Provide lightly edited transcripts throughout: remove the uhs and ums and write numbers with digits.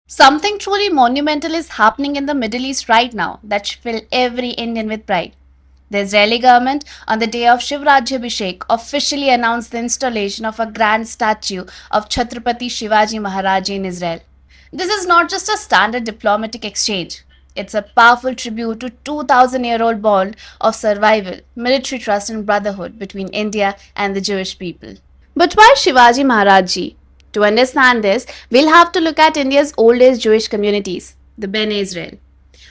Something truly monumental is happening in the Middle East right now that should fill every Indian with pride. The Israeli government, on the day of Shivrajyabhishek, officially announced the installation of a grand statue of Chhatrapati Shivaji Maharaj in Israel. This is not just a standard diplomatic exchange. It's a powerful tribute to 2000-year-old bond of survival, military trust and brotherhood between India and the Jewish people. But why Shivaji Maharaj ji? To understand this, we'll have to look at India's oldest Jewish communities, the Bene Israel.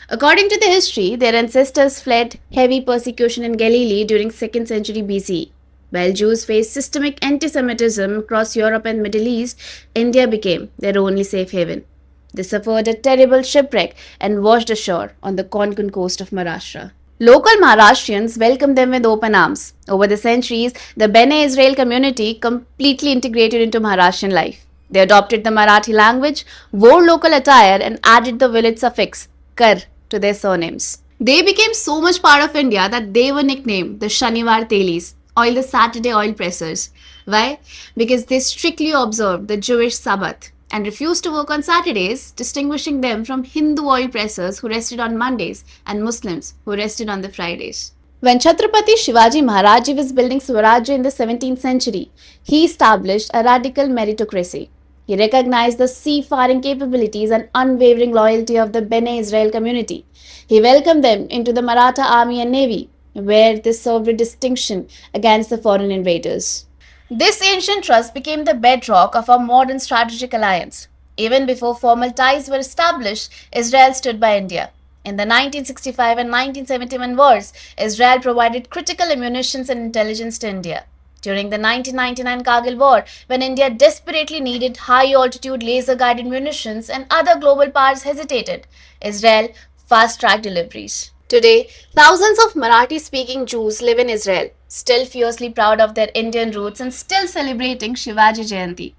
According to the history, their ancestors fled heavy persecution in Galilee during 2nd century BCE. While Jews faced systemic anti-Semitism across Europe and Middle East, India became their only safe haven. They suffered a terrible shipwreck and washed ashore on the Konkan coast of Maharashtra. Local Maharashtrians welcomed them with open arms. Over the centuries, the Bene Israel community completely integrated into Maharashtrian life. They adopted the Marathi language, wore local attire, and added the village suffix kar to their surnames. They became so much part of India that they were nicknamed the Shanivar Telis, or the Saturday oil pressers. Why? Because they strictly observed the Jewish Sabbath and refused to work on Saturdays, distinguishing them from Hindu oil pressers who rested on Mondays and Muslims who rested on the Fridays. When Chhatrapati Shivaji Maharaj was building Swarajya in the 17th century, he established a radical meritocracy. He recognized the seafaring capabilities and unwavering loyalty of the Bene Israel community. He welcomed them into the Maratha army and navy, where they served with distinction against the foreign invaders. This ancient trust became the bedrock of our modern strategic alliance. Even before formal ties were established, Israel stood by India. In the 1965 and 1971 wars, Israel provided critical ammunition and intelligence to India. During the 1999 Kargil War, when India desperately needed high-altitude laser-guided munitions and other global powers hesitated, Israel fast-tracked deliveries. Today, thousands of Marathi-speaking Jews live in Israel, still fiercely proud of their Indian roots and still celebrating Shivaji Jayanti.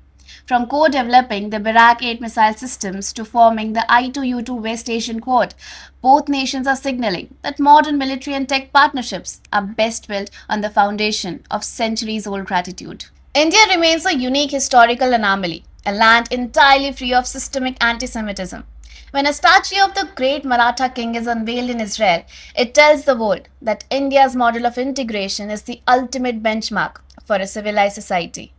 From co-developing the Barak 8 missile systems to forming the I-2U2 West Asian Quad, both nations are signaling that modern military and tech partnerships are best built on the foundation of centuries-old gratitude. India remains a unique historical anomaly, a land entirely free of systemic anti-Semitism. When a statue of the great Maratha king is unveiled in Israel, it tells the world that India's model of integration is the ultimate benchmark for a civilized society.